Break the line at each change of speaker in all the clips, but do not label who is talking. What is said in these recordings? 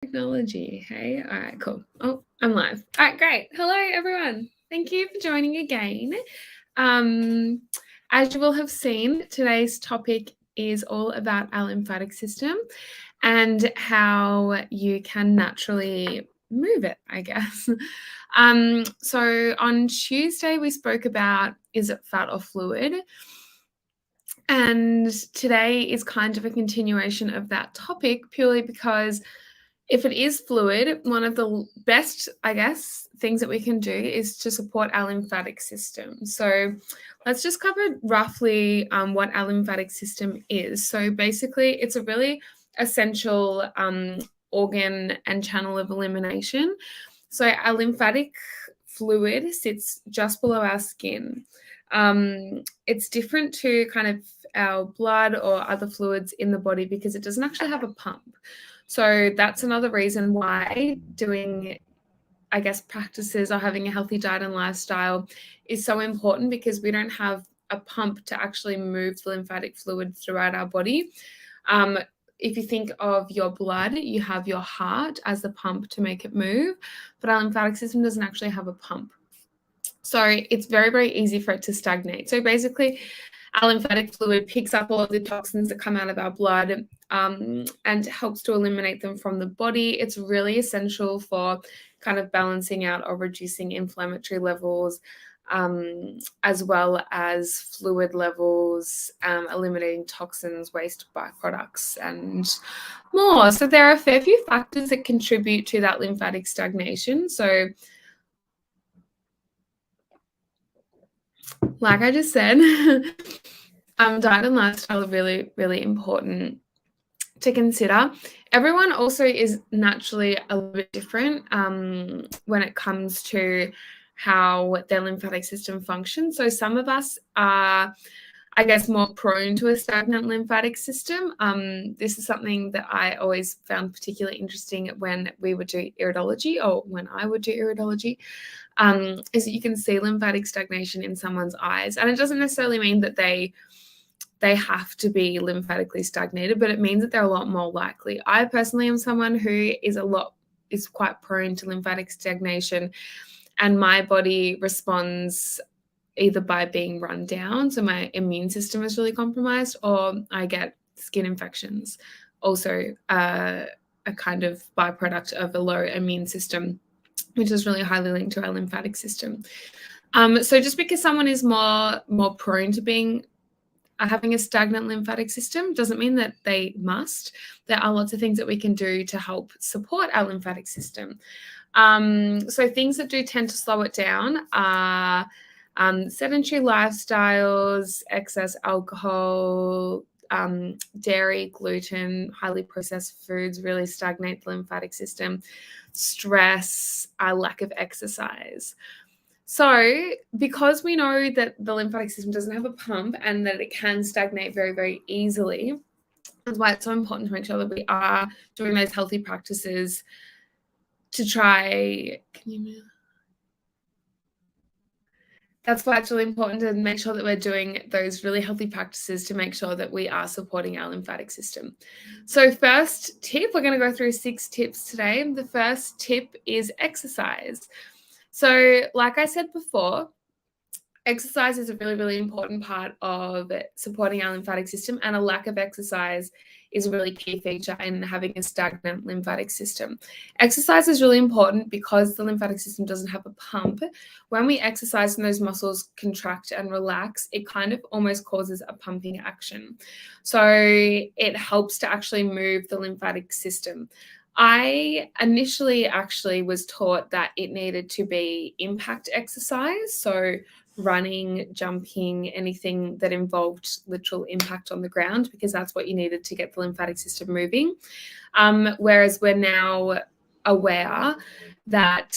Technology. Hey, all right, cool. Oh, I'm live. All right, great. Hello, everyone. Thank you for joining again. As you will have seen, today's topic is all about our lymphatic system and how you can naturally move it, I guess. So on Tuesday, we spoke about, is it fat or fluid? And today is kind of a continuation of that topic, purely because if it is fluid, one of the best, I guess, things that we can do is to support our lymphatic system. So let's just cover roughly what our lymphatic system is. So basically, it's a really essential organ and channel of elimination. So our lymphatic fluid sits just below our skin. It's different to kind of our blood or other fluids in the body because it doesn't actually have a pump. So that's another reason why doing, I guess, practices or having a healthy diet and lifestyle is so important, because we don't have a pump to actually move the lymphatic fluid throughout our body. If you think of your blood, you have your heart as the pump to make it move, but our lymphatic system doesn't actually have a pump. So it's very, very easy for it to stagnate. So basically, our lymphatic fluid picks up all of the toxins that come out of our blood and helps to eliminate them from the body. It's really essential for kind of balancing out or reducing inflammatory levels, as well as fluid levels, eliminating toxins, waste byproducts, and more. So there are a fair few factors that contribute to that lymphatic stagnation. So like I just said, diet and lifestyle are really, really important to consider. Everyone also is naturally a little bit different when it comes to how their lymphatic system functions. So some of us are, I guess, more prone to a stagnant lymphatic system. This is something that I always found particularly interesting when we would do iridology, or when I would do iridology, is that you can see lymphatic stagnation in someone's eyes. And it doesn't necessarily mean that they have to be lymphatically stagnated, but it means that they're a lot more likely. I personally am someone who is quite prone to lymphatic stagnation, and my body responds either by being run down, so my immune system is really compromised, or I get skin infections, also a kind of byproduct of a low immune system, which is really highly linked to our lymphatic system. So just because someone is more prone to having a stagnant lymphatic system doesn't mean that they must. There are lots of things that we can do to help support our lymphatic system. So things that do tend to slow it down are sedentary lifestyles, excess alcohol, dairy, gluten, highly processed foods really stagnate the lymphatic system, stress, lack of exercise. So because we know that the lymphatic system doesn't have a pump and that it can stagnate very, very easily, that's why it's so important to make sure that we are doing those healthy practices to try. That's why it's really important to make sure that we're doing those really healthy practices to make sure that we are supporting our lymphatic system. So first tip, we're going to go through 6 tips today. The first tip is exercise. So like I said before, exercise is a really, really important part of supporting our lymphatic system, and a lack of exercise is a really key feature in having a stagnant lymphatic system. Exercise is really important because the lymphatic system doesn't have a pump. When we exercise and those muscles contract and relax, it kind of almost causes a pumping action. So it helps to actually move the lymphatic system. I initially actually was taught that it needed to be impact exercise, so running, jumping, anything that involved literal impact on the ground, because that's what you needed to get the lymphatic system moving. Whereas we're now aware that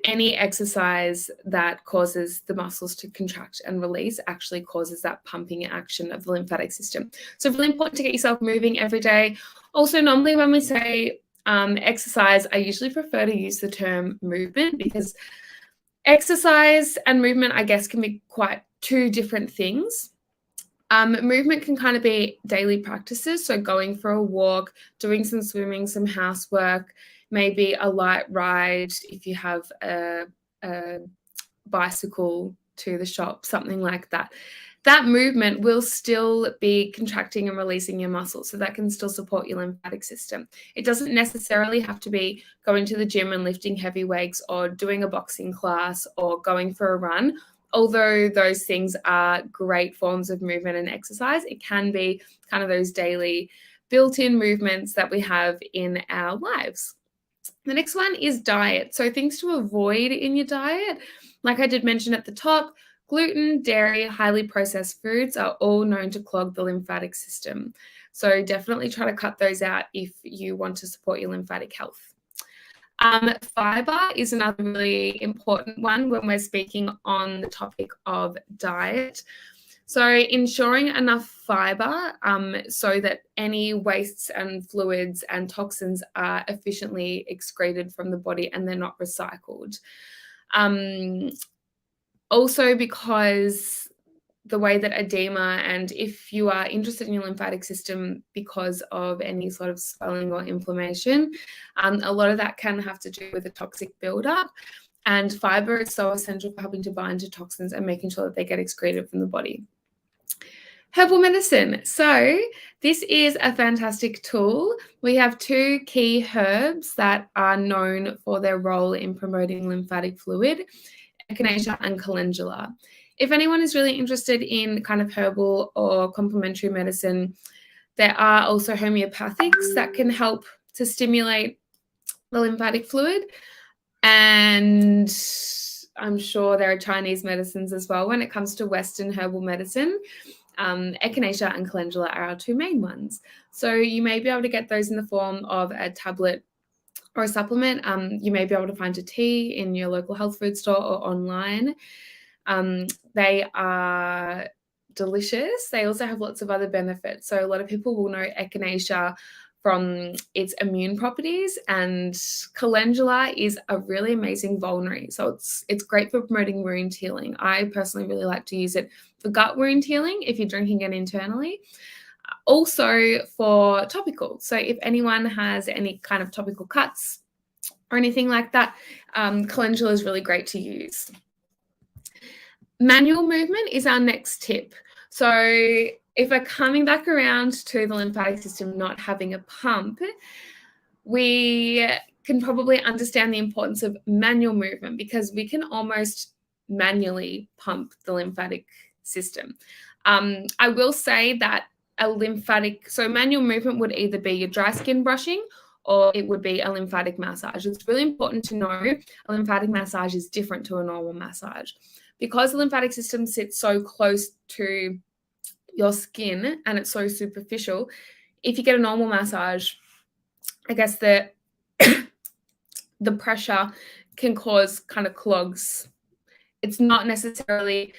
any exercise that causes the muscles to contract and release actually causes that pumping action of the lymphatic system. So really important to get yourself moving every day. Also, normally when we say exercise, I usually prefer to use the term movement, because exercise and movement, I guess, can be quite 2 different things. Movement can kind of be daily practices, so going for a walk, doing some swimming, some housework, maybe a light ride if you have a bicycle to the shop, something like that. That movement will still be contracting and releasing your muscles, so that can still support your lymphatic system. It doesn't necessarily have to be going to the gym and lifting heavy weights or doing a boxing class or going for a run. Although those things are great forms of movement and exercise, it can be kind of those daily built-in movements that we have in our lives. The next one is diet. So things to avoid in your diet, like I did mention at the top, gluten, dairy, highly processed foods are all known to clog the lymphatic system. So definitely try to cut those out if you want to support your lymphatic health. Fiber is another really important one when we're speaking on the topic of diet. So ensuring enough fiber so that any wastes and fluids and toxins are efficiently excreted from the body and they're not recycled. Also, because the way that edema, and if you are interested in your lymphatic system because of any sort of swelling or inflammation, a lot of that can have to do with a toxic buildup. And fiber is so essential for helping to bind to toxins and making sure that they get excreted from the body. Herbal medicine. So this is a fantastic tool. We have 2 key herbs that are known for their role in promoting lymphatic fluid, echinacea and calendula. If anyone is really interested in kind of herbal or complementary medicine, there are also homeopathics that can help to stimulate the lymphatic fluid. And I'm sure there are Chinese medicines as well when it comes to Western herbal medicine. Echinacea and calendula are our 2 main ones. So you may be able to get those in the form of a tablet or a supplement. You may be able to find a tea in your local health food store or online. They are delicious. They also have lots of other benefits. So a lot of people will know echinacea from its immune properties, and calendula is a really amazing vulnerary. So it's great for promoting wound healing. I personally really like to use it for gut wound healing if you're drinking it internally. Also for topical. So if anyone has any kind of topical cuts or anything like that, calendula is really great to use. Manual movement is our next tip. So if we're coming back around to the lymphatic system not having a pump, we can probably understand the importance of manual movement because we can almost manually pump the lymphatic system. I will say that so manual movement would either be your dry skin brushing or it would be a lymphatic massage. It's really important to know a lymphatic massage is different to a normal massage. Because the lymphatic system sits so close to your skin and it's so superficial, if you get a normal massage, I guess the pressure can cause kind of clogs. It's not necessarily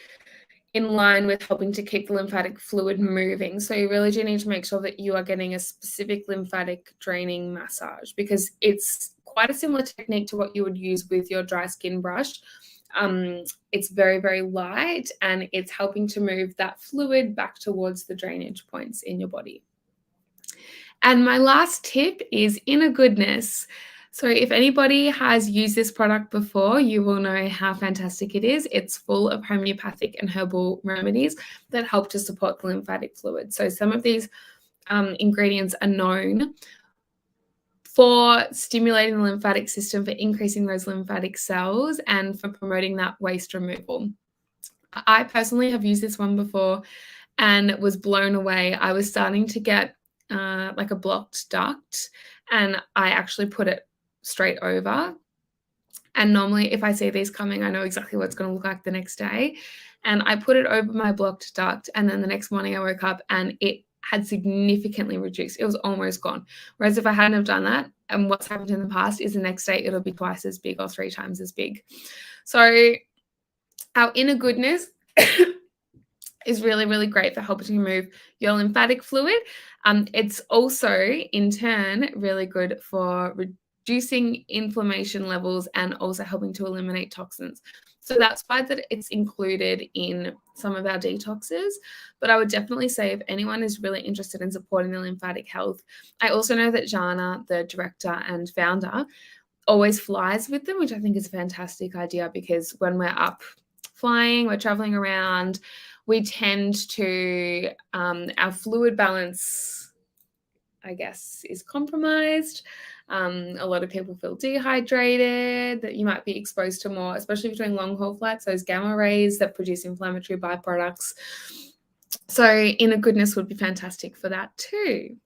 in line with helping to keep the lymphatic fluid moving. So you really do need to make sure that you are getting a specific lymphatic draining massage because it's quite a similar technique to what you would use with your dry skin brush. It's very, very light and it's helping to move that fluid back towards the drainage points in your body. And my last tip is inner goodness. So if anybody has used this product before, you will know how fantastic it is. It's full of homeopathic and herbal remedies that help to support the lymphatic fluid. So some of these ingredients are known for stimulating the lymphatic system, for increasing those lymphatic cells, and for promoting that waste removal. I personally have used this one before and was blown away. I was starting to get like a blocked duct, and I actually put it straight over. And normally if I see these coming, I know exactly what it's going to look like the next day. And I put it over my blocked duct, and then the next morning I woke up and it had significantly reduced. It was almost gone. Whereas if I hadn't have done that, and what's happened in the past is the next day it'll be twice as big or 3 times as big. So our inner goodness is really, really great for helping to move your lymphatic fluid. It's also, in turn, really good for reducing inflammation levels and also helping to eliminate toxins. So that's why that it's included in some of our detoxes. But I would definitely say if anyone is really interested in supporting the lymphatic health, I also know that Jana, the director and founder, always flies with them, which I think is a fantastic idea, because when we're up flying, we're traveling around, we tend to, our fluid balance, I guess, is compromised. A lot of people feel dehydrated, that you might be exposed to more, especially between long haul flights, those gamma rays that produce inflammatory byproducts. So inner goodness would be fantastic for that too.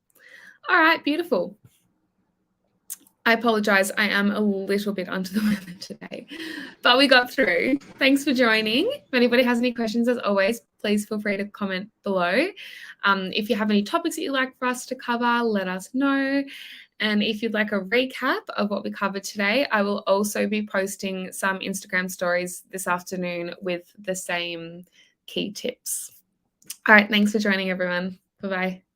All right, beautiful. I apologize. I am a little bit under the weather today, but we got through. Thanks for joining. If anybody has any questions, as always, please feel free to comment below. If you have any topics that you'd like for us to cover, let us know. And if you'd like a recap of what we covered today, I will also be posting some Instagram stories this afternoon with the same key tips. All right. Thanks for joining, everyone. Bye-bye.